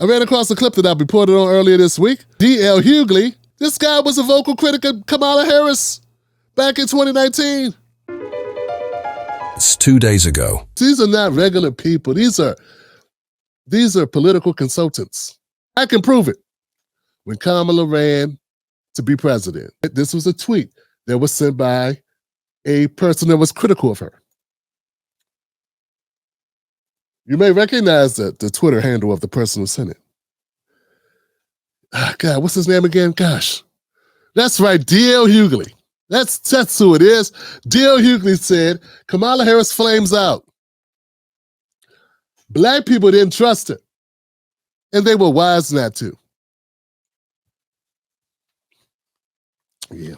I ran across a clip that I reported on earlier this week. DL Hughley, this guy was a vocal critic of Kamala Harris back in 2019. It's 2 days ago. These are not regular people. These are political consultants. I can prove it. When Kamala ran to be president, this was a tweet that was sent by a person that was critical of her. You may recognize the Twitter handle of the person who sent it. God, what's his name again? Gosh. That's right, DL Hughley. That's who it is. DL Hughley said, Kamala Harris flames out. Black people didn't trust her, and they were wise not to. Yeah.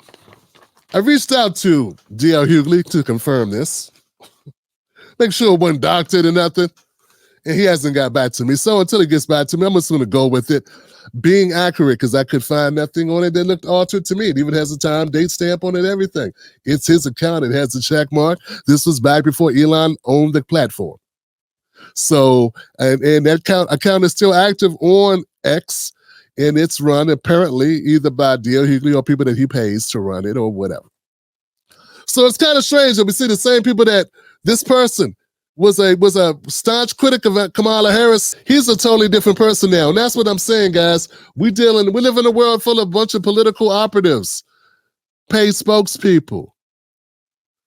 I reached out to DL Hughley to confirm this. Make sure it wasn't doctored or nothing. And he hasn't got back to me. So until he gets back to me, I'm just going to go with it being accurate because I could find nothing on it that looked altered to me. It even has a time, date stamp on it, everything. It's his account. It has a check mark. This was back before Elon owned the platform. So, and that account is still active on X, and it's run apparently either by DL Hughley or people that he pays to run it or whatever. So it's kind of strange that we see the same people that this person was a staunch critic of Kamala Harris. He's a totally different person now. And that's what I'm saying, guys. We live in a world full of a bunch of political operatives, paid spokespeople.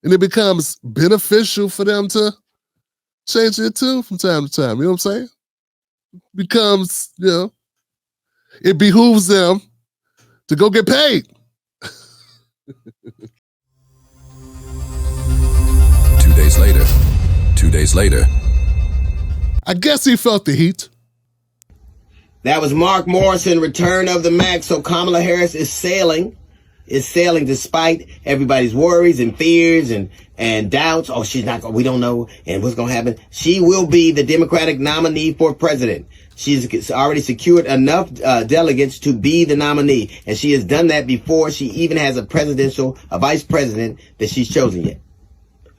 And it becomes beneficial for them to change it too from time to time. You know what I'm saying? Becomes, it behooves them to go get paid. 2 days later. 2 days later. I guess he felt the heat. That was Mark Morrison, Return of the Mac. So Kamala Harris is sailing despite everybody's worries and fears and doubts. Oh, she's not, we don't know, and what's going to happen. She will be the Democratic nominee for president. She's already secured enough delegates to be the nominee, and she has done that before she even has a vice president that she's chosen yet.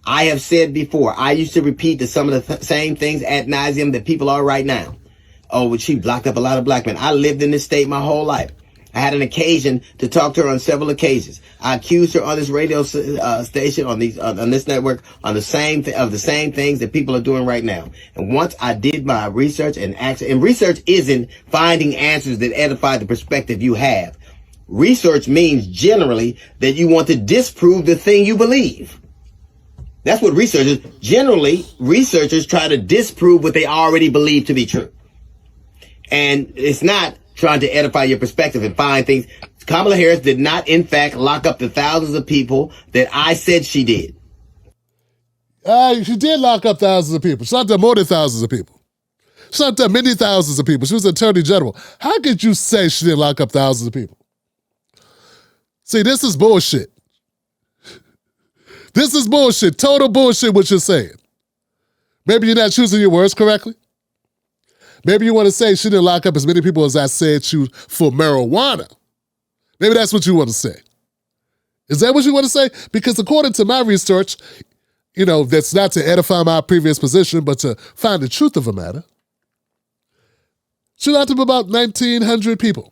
I have said before, I used to repeat some of the same things ad nauseum that people are right now. Oh, she blocked up a lot of black men. I lived in this state my whole life. I had an occasion to talk to her on several occasions. I accused her on this radio station, on this network, on the same things that people are doing right now. And once I did my research and research isn't finding answers that edify the perspective you have. Research means generally that you want to disprove the thing you believe. That's what researchers try to disprove what they already believe to be true. And it's not trying to edify your perspective and find things. Kamala Harris did not, in fact, lock up the thousands of people that I said she did. She did lock up thousands of people. She locked up more than thousands of people. She locked up many thousands of people. She was Attorney General. How could you say she didn't lock up thousands of people? See, this is bullshit. This is bullshit, total bullshit what you're saying. Maybe you're not choosing your words correctly. Maybe you want to say she didn't lock up as many people as I said for marijuana. Maybe that's what you want to say. Is that what you want to say? Because according to my research, that's not to edify my previous position, but to find the truth of a matter, she locked up about 1,900 people.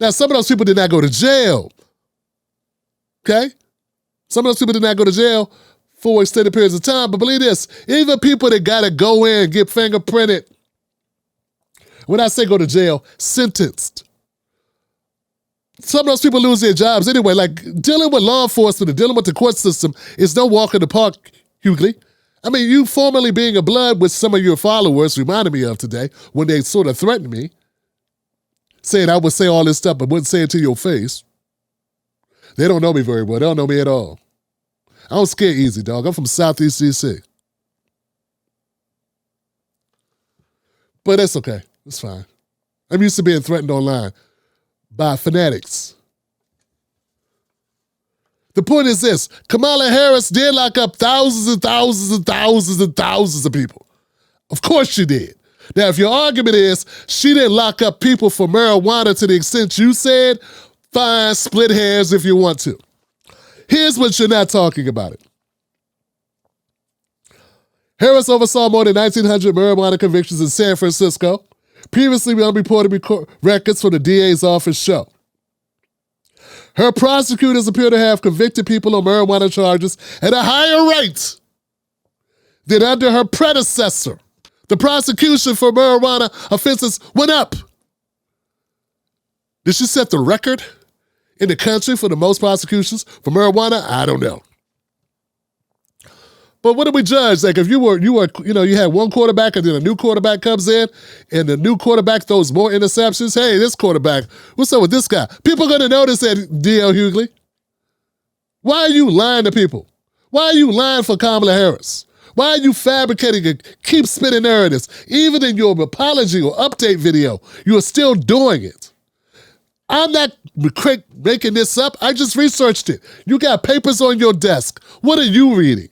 Now, some of those people did not go to jail. Okay? Some of those people did not go to jail for extended periods of time, but believe this, even people that got to go in and get fingerprinted, when I say go to jail, sentenced. Some of those people lose their jobs anyway. Like, dealing with law enforcement and dealing with the court system is no walk in the park, Hughley. I mean, you formerly being a blood with some of your followers reminded me of today when they sort of threatened me, saying I would say all this stuff but wouldn't say it to your face. They don't know me very well. They don't know me at all. I don't scare easy, dog. I'm from Southeast DC. But that's okay. It's fine. I'm used to being threatened online by fanatics. The point is this. Kamala Harris did lock up thousands and thousands and thousands and thousands of people. Of course she did. Now, if your argument is she didn't lock up people for marijuana to the extent you said, fine, split hairs if you want to. Here's what you're not talking about it. Harris oversaw more than 1,900 marijuana convictions in San Francisco. Previously, unreported records from the DA's office show. Her prosecutors appear to have convicted people on marijuana charges at a higher rate than under her predecessor. The prosecution for marijuana offenses went up. Did she set the record in the country for the most prosecutions for marijuana? I don't know. But what do we judge? Like if you had one quarterback and then a new quarterback comes in and the new quarterback throws more interceptions. Hey, this quarterback, what's up with this guy? People are going to notice that, DL Hughley. Why are you lying to people? Why are you lying for Kamala Harris? Why are you fabricating and keep spinning narratives? Even in your apology or update video, you are still doing it. I'm not making this up. I just researched it. You got papers on your desk. What are you reading?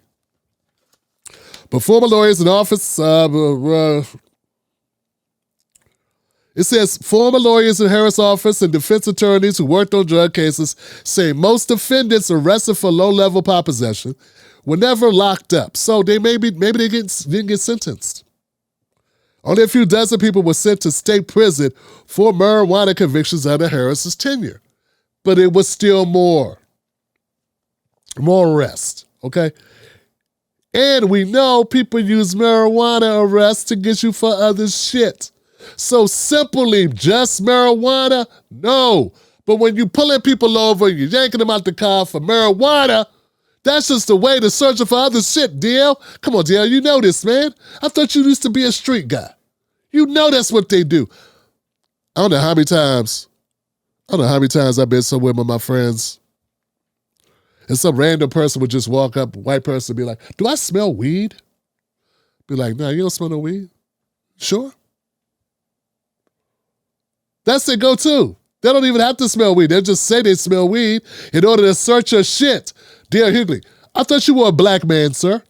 But former lawyers in office, it says former lawyers in Harris' office and defense attorneys who worked on drug cases say most defendants arrested for low-level pot possession were never locked up. So maybe they didn't get sentenced. Only a few dozen people were sent to state prison for marijuana convictions under Harris's tenure. But it was still more arrests, okay? And we know people use marijuana arrests to get you for other shit. So simply just marijuana? No. But when you pulling people over and you're yanking them out the car for marijuana, that's just a way to search for other shit, DL. Come on, DL, you know this, man. I thought you used to be a street guy. You know that's what they do. I don't know how many times I've been somewhere with my friends and some random person would just walk up, white person, be like, do I smell weed? Be like, no, you don't smell no weed. Sure. That's their go-to. They don't even have to smell weed. They'll just say they smell weed in order to search your shit. Dear Hughley, I thought you were a black man, sir.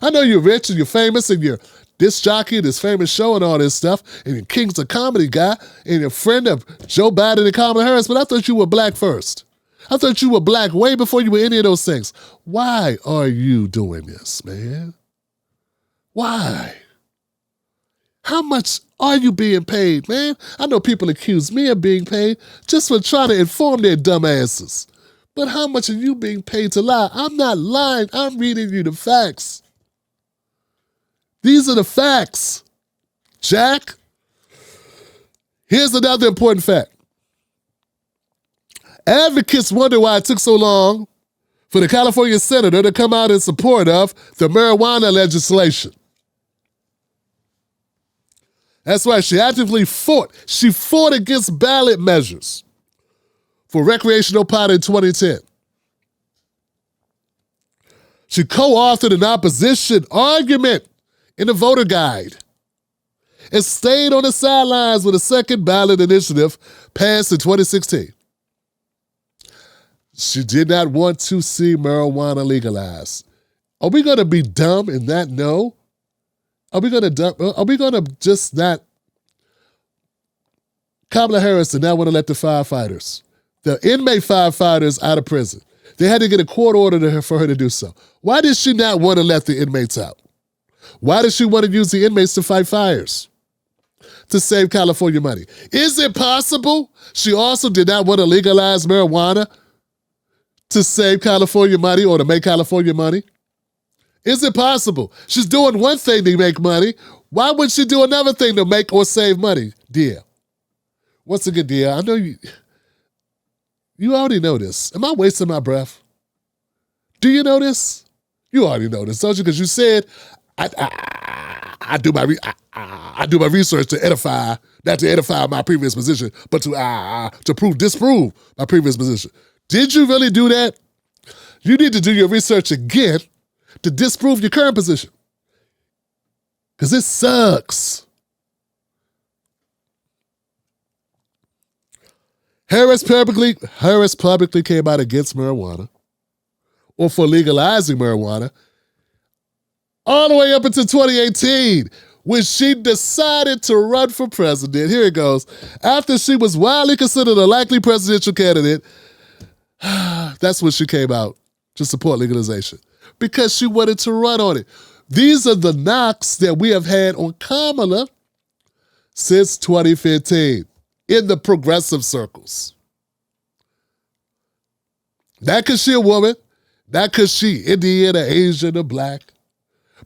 I know you're rich and you're famous and you're this jockey, this famous show and all this stuff, and you're King's a comedy guy and you're a friend of Joe Biden and Kamala Harris, but I thought you were black first. I thought you were black way before you were any of those things. Why are you doing this, man? Why? How much are you being paid, man? I know people accuse me of being paid just for trying to inform their dumb asses. But how much are you being paid to lie? I'm not lying. I'm reading you the facts. These are the facts, Jack. Here's another important fact. Advocates wonder why it took so long for the California senator to come out in support of the marijuana legislation. That's right, she actively fought. She fought against ballot measures for recreational pot in 2010. She co-authored an opposition argument in the voter guide and stayed on the sidelines when a second ballot initiative passed in 2016. She did not want to see marijuana legalized. Are we going to be dumb and not know? Are we going to just not? Kamala Harris did not want to let the firefighters, the inmate firefighters, out of prison. They had to get a court order for her to do so. Why did she not want to let the inmates out? Why did she want to use the inmates to fight fires? To save California money. Is it possible she also did not want to legalize marijuana to save California money or to make California money? Is it possible? She's doing one thing to make money. Why would she do another thing to make or save money? Dear. Once again, dear, I know you already know this. Am I wasting my breath? Do you know this? You already know this, don't you? Because you said, I do my research to edify, not to edify my previous position, but to disprove my previous position. Did you really do that? You need to do your research again to disprove your current position. Because it sucks. Harris publicly came out against marijuana or for legalizing marijuana all the way up until 2018 when she decided to run for president. Here it goes. After she was widely considered a likely presidential candidate, that's when she came out to support legalization because she wanted to run on it. These are the knocks that we have had on Kamala since 2015 in the progressive circles. Not because she a woman, not because she Indian or Asian or black,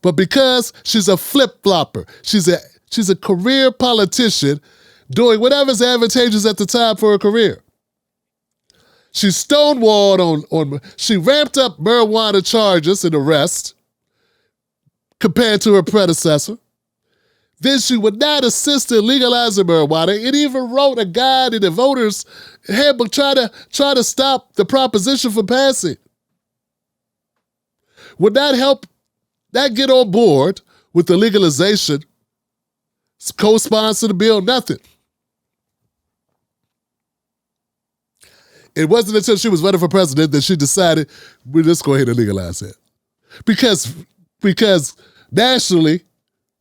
but because she's a flip-flopper. She's a career politician doing whatever's advantageous at the time for her career. She stonewalled she ramped up marijuana charges and arrests compared to her predecessor. Then she would not assist in legalizing marijuana and even wrote a guide in the voters' handbook try to stop the proposition from passing. Would not help that get on board with the legalization, co-sponsor the bill, nothing. It wasn't until she was running for president that she decided, we'll just go ahead and legalize it. Because nationally,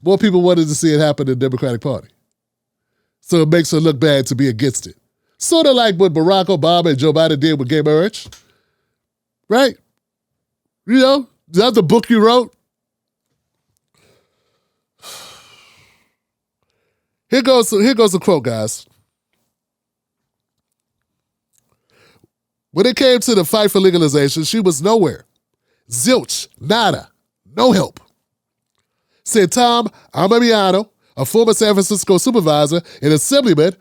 more people wanted to see it happen in the Democratic Party. So it makes her look bad to be against it. Sort of like what Barack Obama and Joe Biden did with gay marriage. Right? You know, is that the book you wrote? Here goes a quote, guys. When it came to the fight for legalization, she was nowhere. Zilch, nada, no help. Said Tom Amamiano, a former San Francisco supervisor and assemblyman.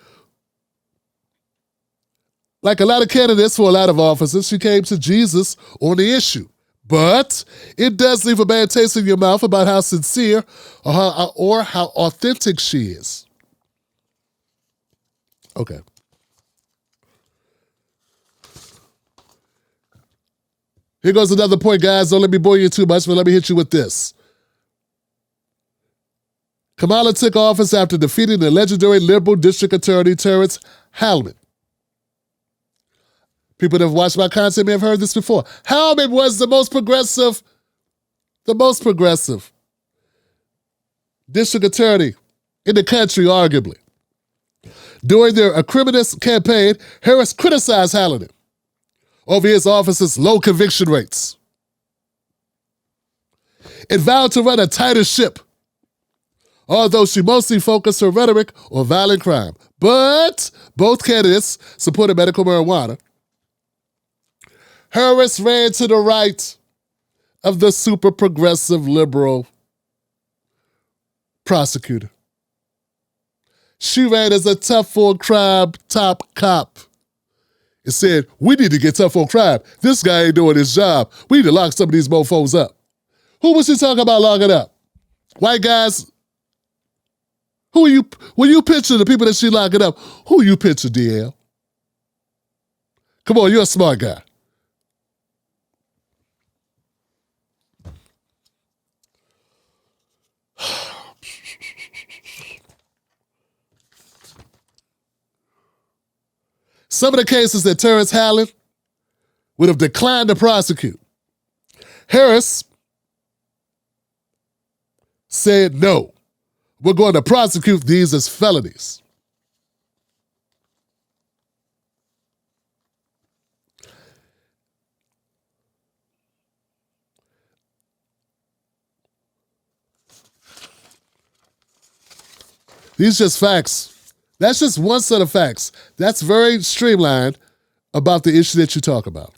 Like a lot of candidates for a lot of offices, she came to Jesus on the issue. But it does leave a bad taste in your mouth about how sincere or how authentic she is. Okay. Here goes another point, guys. Don't let me bore you too much, but let me hit you with this. Kamala took office after defeating the legendary liberal district attorney Terrence Hallman. People that have watched my content may have heard this before. Hallman was the most progressive district attorney in the country, arguably. During their acrimonious campaign, Harris criticized Hallman over his office's low conviction rates and vowed to run a tighter ship, although she mostly focused her rhetoric on violent crime. But both candidates supported medical marijuana. Harris ran to the right of the super progressive liberal prosecutor. She ran as a tough on crime top cop. It said, we need to get tough on crime. This guy ain't doing his job. We need to lock some of these mofos up. Who was she talking about locking up? White guys? Who are you, when you picture the people that she locking up, who you picture, DL? Come on, you're a smart guy. Some of the cases that Terrence Hallman would have declined to prosecute. Harris said, no, we're going to prosecute these as felonies. These just facts. That's just one set of facts. That's very streamlined about the issue that you talk about.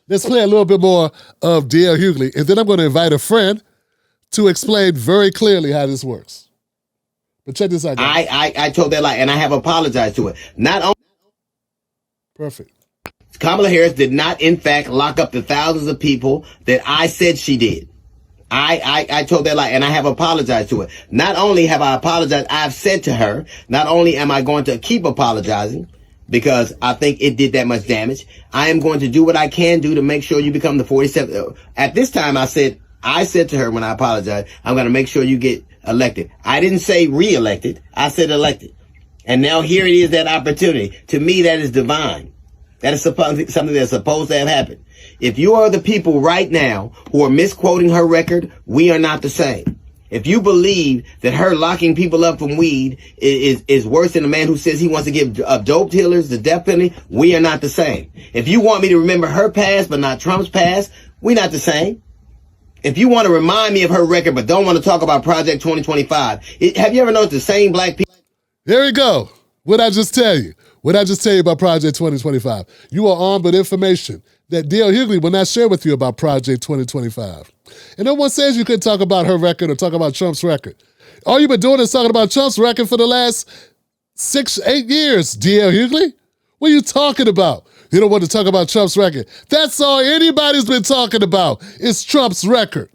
Let's play a little bit more of DL Hughley, and then I'm going to invite a friend to explain very clearly how this works. But check this out, guys. I told that lie, and I have apologized to it. Not only Perfect. Kamala Harris did not, in fact, lock up the thousands of people that I said she did. I told that lie, and I have apologized to it. Not only have I apologized, I've said to her, not only am I going to keep apologizing, because I think it did that much damage, I am going to do what I can do to make sure you become the 47th. At this time, I said to her when I apologized, I'm going to make sure you get elected. I didn't say re-elected. I said elected. And now here it is, that opportunity. To me, that is divine. That is something that's supposed to have happened. If you are the people right now who are misquoting her record, we are not the same. If you believe that her locking people up from weed is worse than a man who says he wants to give dope dealers the death penalty, we are not the same. If you want me to remember her past but not Trump's past, we're not the same. If you want to remind me of her record but don't want to talk about Project 2025, have you ever noticed the same black people? Here we go. What'd I just tell you? What'd I just tell you about Project 2025? You are armed with information that DL Hughley will not share with you about Project 2025. And no one says you couldn't talk about her record or talk about Trump's record. All you've been doing is talking about Trump's record for the last 8 years, DL Hughley. What are you talking about? You don't want to talk about Trump's record. That's all anybody's been talking about is Trump's record.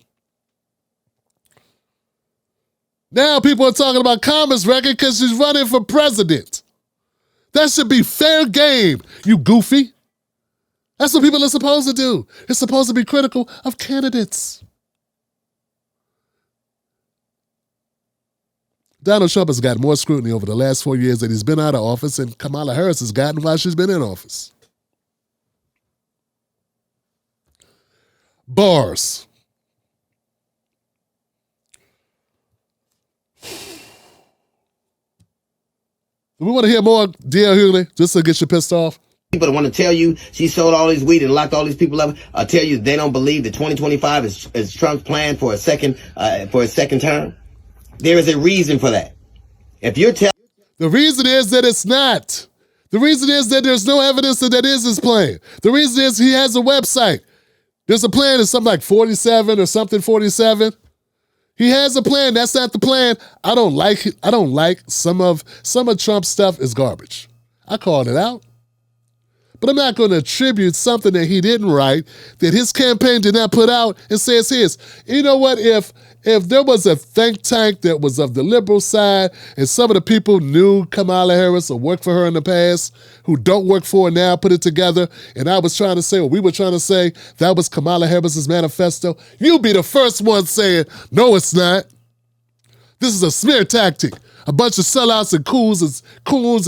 Now people are talking about Kamala's record because she's running for president. That should be fair game, you goofy. That's what people are supposed to do. It's supposed to be critical of candidates. Donald Trump has gotten more scrutiny over the last 4 years that he's been out of office, and Kamala Harris has gotten while she's been in office. Bars. Do we want to hear more, DL Hughley, just to get you pissed off? People that want to tell you she sold all these weed and locked all these people up, tell you they don't believe that 2025 is Trump's plan for a second term. There is a reason for that. If you're telling, the reason is that it's not. The reason is that there's no evidence that that is his plan. The reason is he has a website. There's a plan that's something like 47 or something 47. He has a plan. That's not the plan. I don't like it. I don't like some of Trump's stuff is garbage. I called it out. But I'm not going to attribute something that he didn't write, that his campaign did not put out, and say it's his. You know what? If there was a think tank that was of the liberal side, and some of the people knew Kamala Harris or worked for her in the past, who don't work for her now, put it together, and I was trying to say, or we were trying to say, that was Kamala Harris's manifesto, you'd be the first one saying, no, it's not. This is a smear tactic. A bunch of sellouts and coons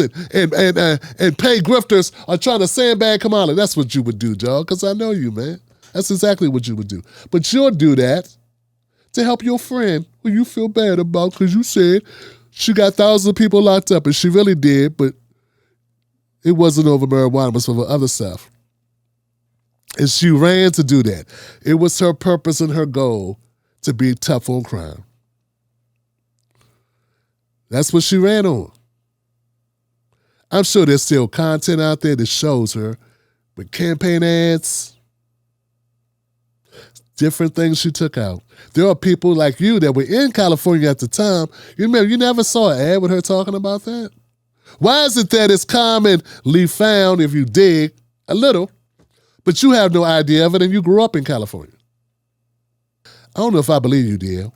and paid grifters are trying to sandbag Kamala. That's what you would do, Joe, because I know you, man. That's exactly what you would do. But you'll do that to help your friend who you feel bad about because you said she got thousands of people locked up, and she really did, but it wasn't over marijuana, it was for other stuff. And she ran to do that. It was her purpose and her goal to be tough on crime. That's what she ran on. I'm sure there's still content out there that shows her with campaign ads, different things she took out. There are people like you that were in California at the time. You remember, you never saw an ad with her talking about that? Why is it that it's commonly found if you dig a little, but you have no idea of it and you grew up in California? I don't know if I believe you, DL.